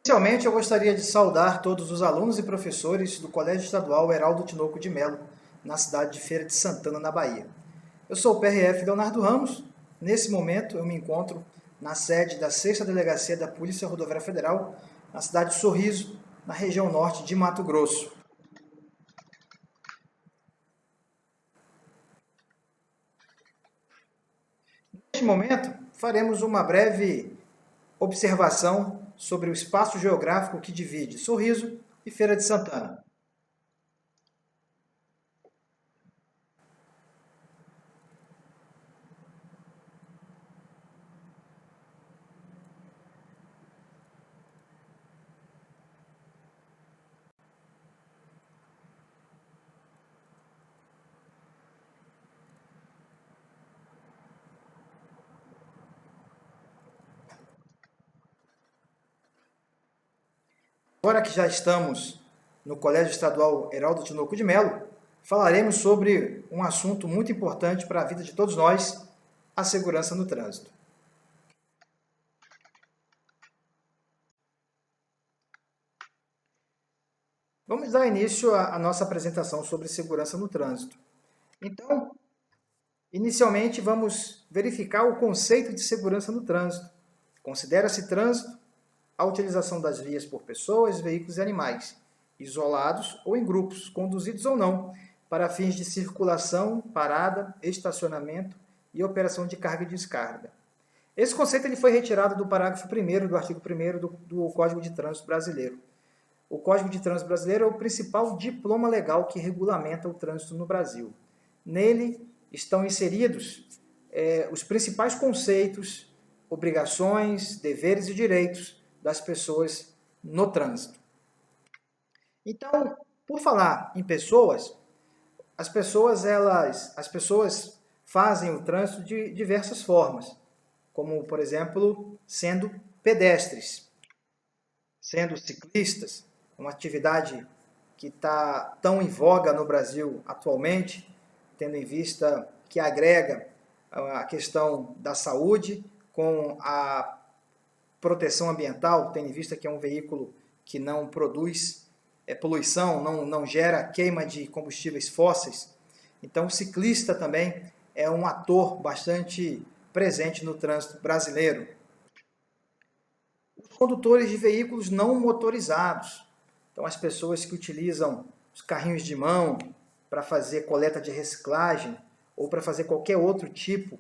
Inicialmente, eu gostaria de saudar todos os alunos e professores do Colégio Estadual Heraldo Tinoco de Melo, na cidade de Feira de Santana, na Bahia. Eu sou o PRF Leonardo Ramos. Nesse momento, eu me encontro na sede da 6ª Delegacia da Polícia Rodoviária Federal, na cidade de Sorriso, na região norte de Mato Grosso. Neste momento, faremos uma breve observação sobre o espaço geográfico que divide Sorriso e Feira de Santana. Agora que já estamos no Colégio Estadual Heraldo Tinoco de Melo, falaremos sobre um assunto muito importante para a vida de todos nós, a segurança no trânsito. Vamos dar início à nossa apresentação sobre segurança no trânsito. Então, inicialmente vamos verificar o conceito de segurança no trânsito. Considera-se trânsito a utilização das vias por pessoas, veículos e animais, isolados ou em grupos, conduzidos ou não, para fins de circulação, parada, estacionamento e operação de carga e descarga. Esse conceito ele foi retirado do parágrafo 1º do artigo 1º do Código de Trânsito Brasileiro. O Código de Trânsito Brasileiro é o principal diploma legal que regulamenta o trânsito no Brasil. Nele estão inseridos os principais conceitos, obrigações, deveres e direitos das pessoas no trânsito. Então, por falar em pessoas, as pessoas fazem o trânsito de diversas formas, como, por exemplo, sendo pedestres, sendo ciclistas, uma atividade que está tão em voga no Brasil atualmente, tendo em vista que agrega a questão da saúde com a proteção ambiental, tendo em vista que é um veículo que não produz poluição, não gera queima de combustíveis fósseis. Então, o ciclista também é um ator bastante presente no trânsito brasileiro. Os condutores de veículos não motorizados, então as pessoas que utilizam os carrinhos de mão para fazer coleta de reciclagem ou para fazer qualquer outro tipo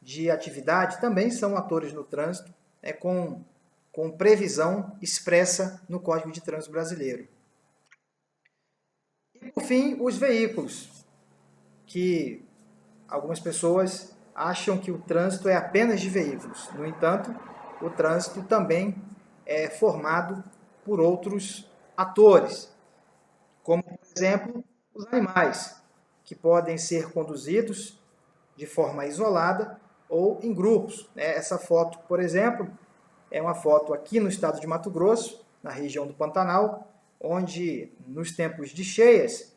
de atividade, também são atores no trânsito, com previsão expressa no Código de Trânsito Brasileiro. E, por fim, os veículos, que algumas pessoas acham que o trânsito é apenas de veículos. No entanto, o trânsito também é formado por outros atores, como, por exemplo, os animais, que podem ser conduzidos de forma isolada ou em grupos. Essa foto, por exemplo, é uma foto aqui no estado de Mato Grosso, na região do Pantanal, onde nos tempos de cheias,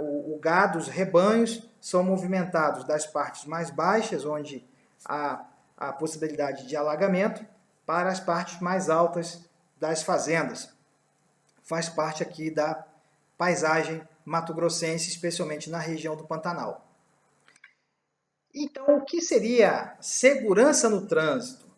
o gado, os rebanhos, são movimentados das partes mais baixas, onde há a possibilidade de alagamento, para as partes mais altas das fazendas. Faz parte aqui da paisagem mato-grossense, especialmente na região do Pantanal. Então, o que seria segurança no trânsito?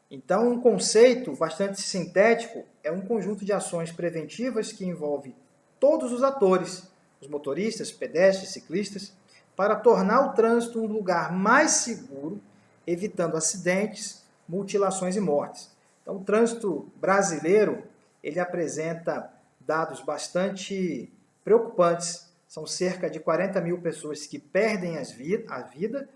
Então, um conceito bastante sintético é um conjunto de ações preventivas que envolve todos os atores, os motoristas, pedestres, ciclistas, para tornar o trânsito um lugar mais seguro, evitando acidentes, mutilações e mortes. Então, o trânsito brasileiro, ele apresenta dados bastante preocupantes. São cerca de 40 mil pessoas que perdem a vida,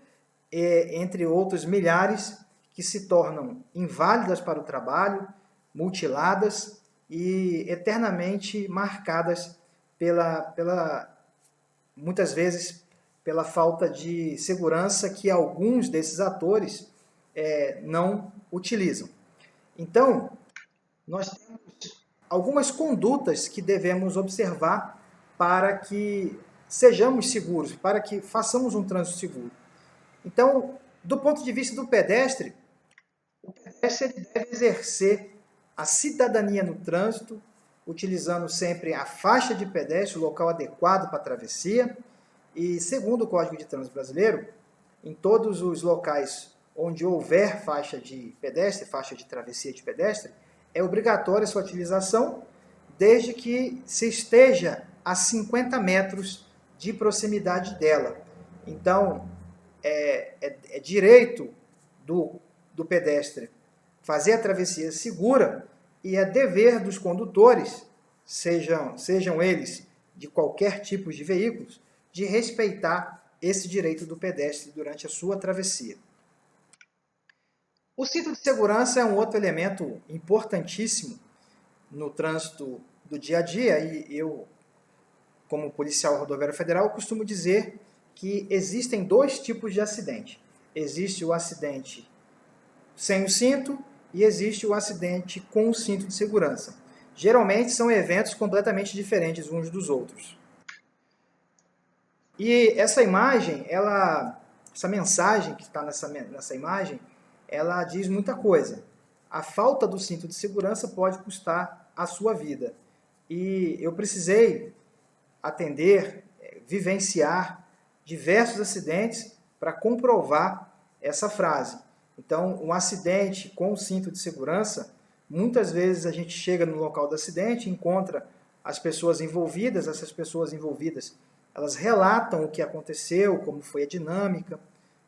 entre outros milhares que se tornam inválidas para o trabalho, mutiladas e eternamente marcadas muitas vezes pela falta de segurança que alguns desses atores não utilizam. Então, nós temos algumas condutas que devemos observar para que sejamos seguros, para que façamos um trânsito seguro. Então, do ponto de vista do pedestre, o pedestre deve exercer a cidadania no trânsito, utilizando sempre a faixa de pedestre, o local adequado para a travessia. E, segundo o Código de Trânsito Brasileiro, em todos os locais onde houver faixa de pedestre, faixa de travessia de pedestre, é obrigatória a sua utilização, desde que se esteja a 50 metros de proximidade dela. Então, é direito do pedestre fazer a travessia segura e é dever dos condutores, sejam eles de qualquer tipo de veículos, de respeitar esse direito do pedestre durante a sua travessia. O cinto de segurança é um outro elemento importantíssimo no trânsito do dia a dia e eu, como policial rodoviário federal, costumo dizer que existem dois tipos de acidente. Existe o acidente sem o cinto e existe o acidente com o cinto de segurança. Geralmente são eventos completamente diferentes uns dos outros. E essa imagem, essa mensagem que está nessa imagem, ela diz muita coisa. A falta do cinto de segurança pode custar a sua vida. E eu precisei atender, vivenciar diversos acidentes para comprovar essa frase. Então, um acidente com o cinto de segurança, muitas vezes a gente chega no local do acidente, encontra as pessoas envolvidas, essas pessoas envolvidas, elas relatam o que aconteceu, como foi a dinâmica,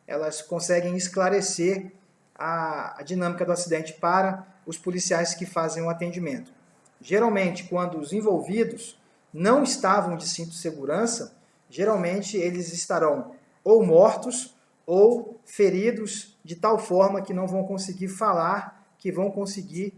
elas conseguem esclarecer a dinâmica do acidente para os policiais que fazem o atendimento. Geralmente, quando os envolvidos não estavam de cinto de segurança, geralmente eles estarão ou mortos ou feridos de tal forma que não vão conseguir falar, que vão conseguir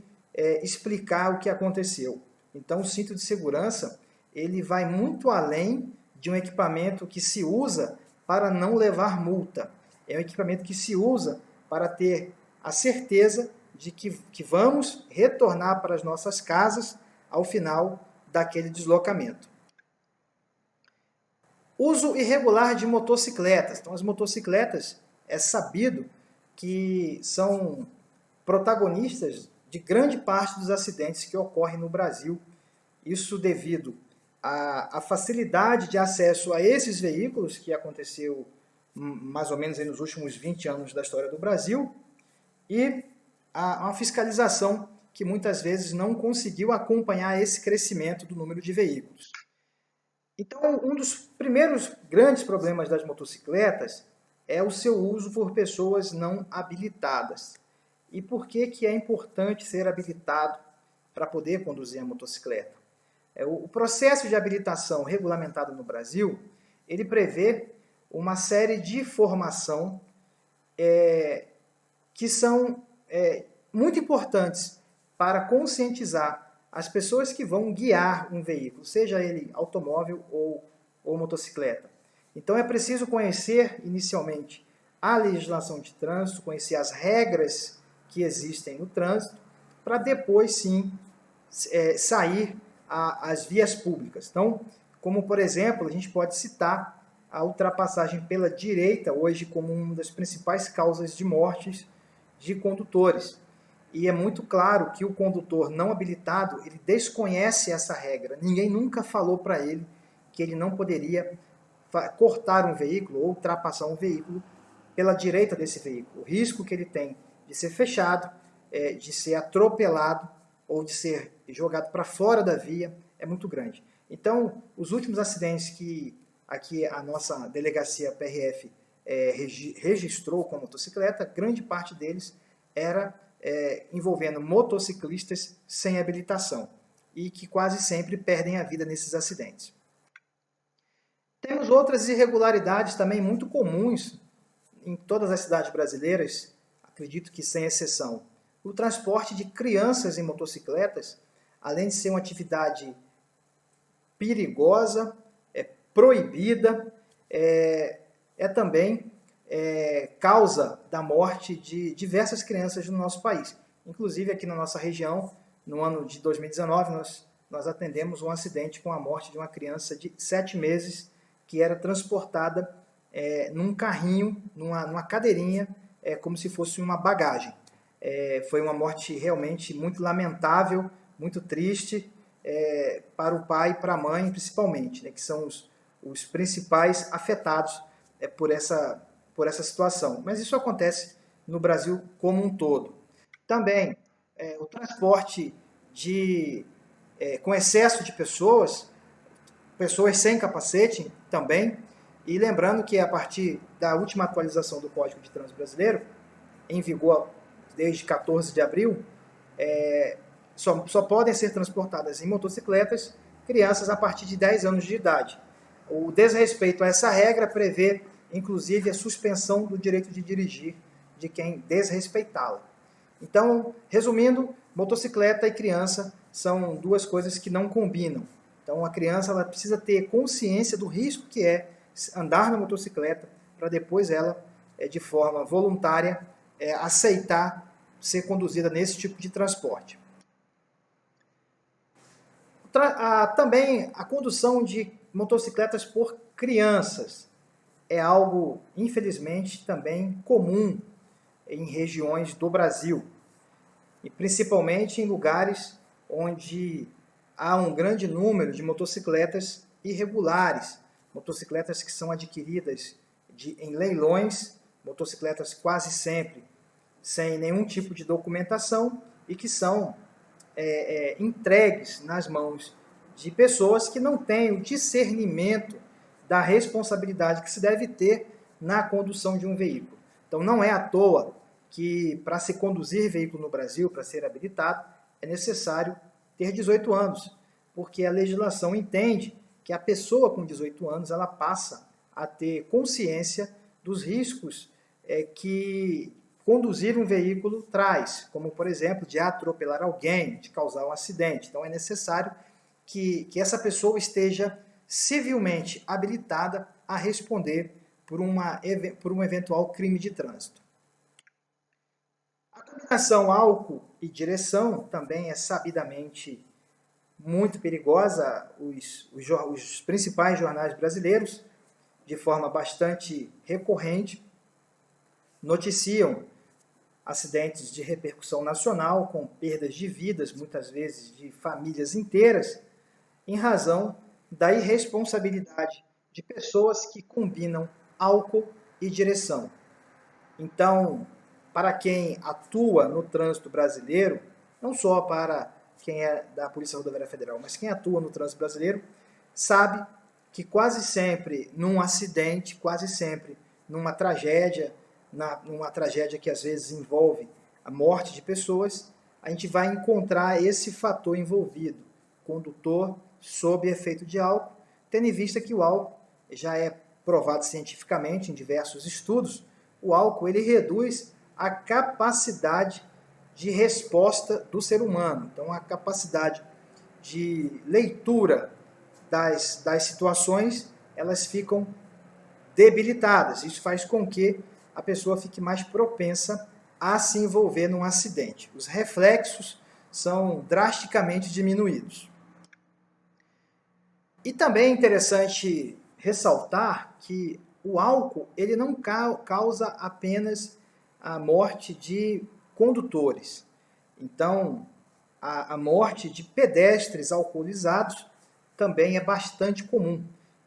explicar o que aconteceu. Então, o cinto de segurança ele vai muito além de um equipamento que se usa para não levar multa. É um equipamento que se usa para ter a certeza de que vamos retornar para as nossas casas ao final daquele deslocamento. Uso irregular de motocicletas. Então, as motocicletas é sabido que são protagonistas de grande parte dos acidentes que ocorrem no Brasil. Isso devido à facilidade de acesso a esses veículos que aconteceu mais ou menos nos últimos 20 anos da história do Brasil e a uma fiscalização que muitas vezes não conseguiu acompanhar esse crescimento do número de veículos. Então, um dos primeiros grandes problemas das motocicletas é o seu uso por pessoas não habilitadas. E por que é importante ser habilitado para poder conduzir a motocicleta? O processo de habilitação regulamentado no Brasil, ele prevê uma série de formação que são muito importantes para conscientizar as pessoas que vão guiar um veículo, seja ele automóvel ou motocicleta. Então é preciso conhecer inicialmente a legislação de trânsito, conhecer as regras que existem no trânsito, para depois sim sair às vias públicas. Então, como por exemplo, a gente pode citar a ultrapassagem pela direita hoje como uma das principais causas de mortes de condutores. E é muito claro que o condutor não habilitado, ele desconhece essa regra. Ninguém nunca falou para ele que ele não poderia cortar um veículo ou ultrapassar um veículo pela direita desse veículo. O risco que ele tem de ser fechado, de ser atropelado ou de ser jogado para fora da via é muito grande. Então, os últimos acidentes que aqui a nossa delegacia PRF registrou com motocicleta, grande parte deles era envolvendo motociclistas sem habilitação e que quase sempre perdem a vida nesses acidentes. Temos outras irregularidades também muito comuns em todas as cidades brasileiras, acredito que sem exceção. O transporte de crianças em motocicletas, além de ser uma atividade perigosa, proibida, também causa da morte de diversas crianças no nosso país. Inclusive aqui na nossa região, no ano de 2019, nós atendemos um acidente com a morte de uma criança de 7 meses que era transportada num carrinho, numa cadeirinha, como se fosse uma bagagem. Foi uma morte realmente muito lamentável, muito triste, para o pai e para a mãe, principalmente, né, que são os principais afetados por essa situação. Mas isso acontece no Brasil como um todo. Também, o transporte com excesso de pessoas sem capacete também, e lembrando que a partir da última atualização do Código de Trânsito Brasileiro, em vigor desde 14 de abril, só podem ser transportadas em motocicletas crianças a partir de 10 anos de idade. O desrespeito a essa regra prevê, inclusive, a suspensão do direito de dirigir de quem desrespeitá-la. Então, resumindo, motocicleta e criança são duas coisas que não combinam. Então, a criança ela precisa ter consciência do risco que é andar na motocicleta para depois ela, de forma voluntária, aceitar ser conduzida nesse tipo de transporte. Também a condução de motocicletas por crianças é algo, infelizmente, também comum em regiões do Brasil, e principalmente em lugares onde há um grande número de motocicletas irregulares, motocicletas que são adquiridas em leilões, motocicletas quase sempre sem nenhum tipo de documentação e que são entregues nas mãos de pessoas que não têm o discernimento da responsabilidade que se deve ter na condução de um veículo. Então não é à toa que para se conduzir veículo no Brasil, para ser habilitado, é necessário ter 18 anos, porque a legislação entende que a pessoa com 18 anos ela passa a ter consciência dos riscos que conduzir um veículo traz, como, por exemplo, de atropelar alguém, de causar um acidente. Então, é necessário que essa pessoa esteja civilmente habilitada a responder por um eventual crime de trânsito. A combinação álcool e direção também é sabidamente muito perigosa. Os principais jornais brasileiros, de forma bastante recorrente, noticiam acidentes de repercussão nacional, com perdas de vidas, muitas vezes de famílias inteiras, em razão da irresponsabilidade de pessoas que combinam álcool e direção. Então, para quem atua no trânsito brasileiro, não só para quem é da Polícia Rodoviária Federal, mas quem atua no trânsito brasileiro, sabe que quase sempre num acidente, quase sempre numa tragédia que às vezes envolve a morte de pessoas, a gente vai encontrar esse fator envolvido, condutor sob efeito de álcool, tendo em vista que o álcool já é provado cientificamente em diversos estudos, o álcool ele reduz a capacidade de resposta do ser humano. Então, a capacidade de leitura das situações, elas ficam debilitadas. Isso faz com que a pessoa fique mais propensa a se envolver num acidente. Os reflexos são drasticamente diminuídos. E também é interessante ressaltar que o álcool ele não causa apenas a morte de condutores. Então, a morte de pedestres alcoolizados também é bastante comum.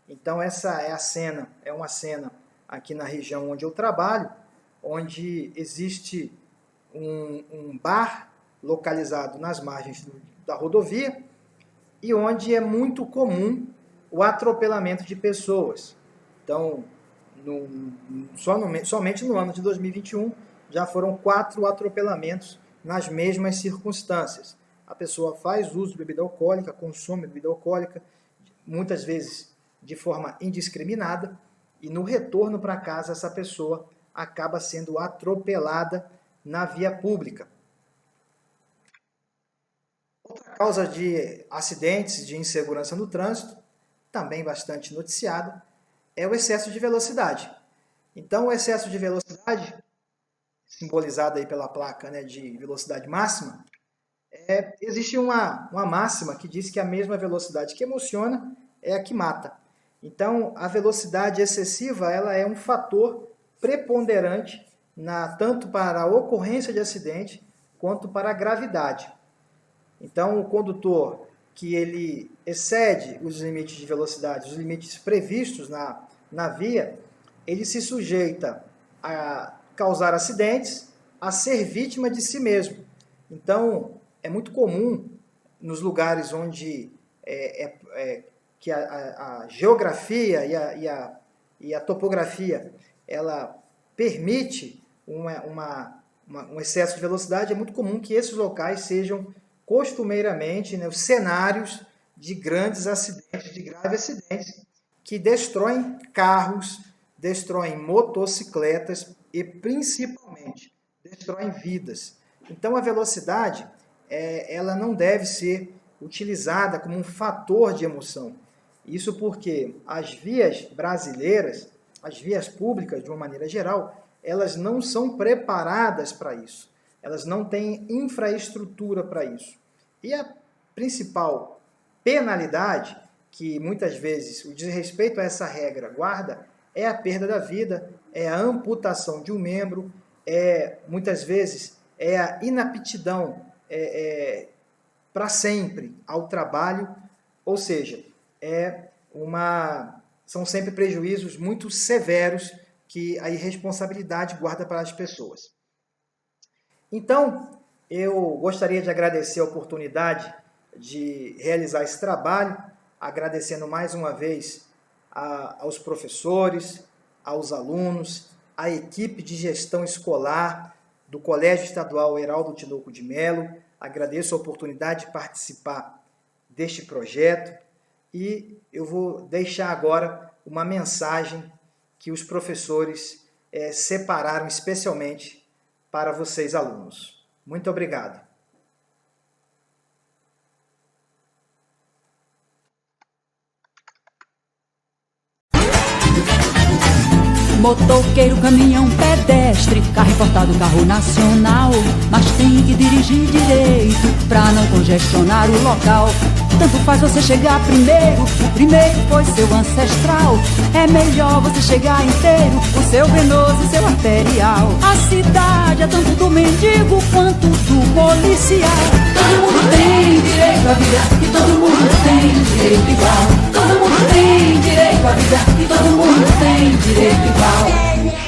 Então, essa é uma cena aqui na região onde eu trabalho, onde existe um bar localizado nas margens da rodovia e onde é muito comum o atropelamento de pessoas. Então, somente no ano de 2021, já foram 4 atropelamentos nas mesmas circunstâncias. A pessoa faz uso de bebida alcoólica, consome bebida alcoólica, muitas vezes de forma indiscriminada, e no retorno para casa essa pessoa acaba sendo atropelada na via pública. Outra causa de acidentes de insegurança no trânsito, também bastante noticiada, é o excesso de velocidade. Então, o excesso de velocidade, simbolizado aí pela placa, né, de velocidade máxima, existe uma máxima que diz que a mesma velocidade que emociona é a que mata. Então, a velocidade excessiva ela é um fator preponderante tanto para a ocorrência de acidente quanto para a gravidade. Então, o condutor que ele excede os limites de velocidade, os limites previstos na via, ele se sujeita a causar acidentes, a ser vítima de si mesmo. Então, é muito comum nos lugares onde que a geografia e a topografia ela permite um excesso de velocidade, é muito comum que esses locais sejam costumeiramente, né, os cenários de grandes acidentes, de graves acidentes, que destroem carros, destroem motocicletas e, principalmente, destroem vidas. Então, a velocidade ela não deve ser utilizada como um fator de emoção. Isso porque as vias brasileiras, as vias públicas, de uma maneira geral, elas não são preparadas para isso. Elas não têm infraestrutura para isso. E a principal penalidade, que muitas vezes o desrespeito a essa regra guarda, é a perda da vida, é a amputação de um membro, muitas vezes é a inaptidão para sempre ao trabalho, ou seja, são sempre prejuízos muito severos que a irresponsabilidade guarda para as pessoas. Então, eu gostaria de agradecer a oportunidade de realizar esse trabalho, agradecendo mais uma vez aos professores, aos alunos, à equipe de gestão escolar do Colégio Estadual Heraldo Tinoco de Melo. Agradeço a oportunidade de participar deste projeto e eu vou deixar agora uma mensagem que os professores separaram especialmente para vocês, alunos. Muito obrigado. Motoqueiro, caminhão, pedestre, carro importado, carro nacional, mas tem que dirigir direito pra não congestionar o local. Tanto faz você chegar primeiro, o primeiro foi seu ancestral. É melhor você chegar inteiro, o seu venoso e seu arterial. A cidade é tanto do mendigo quanto do policial. Todo mundo tem direito à vida e todo mundo tem direito igual. Todo mundo tem direito à vida e todo mundo tem direito igual.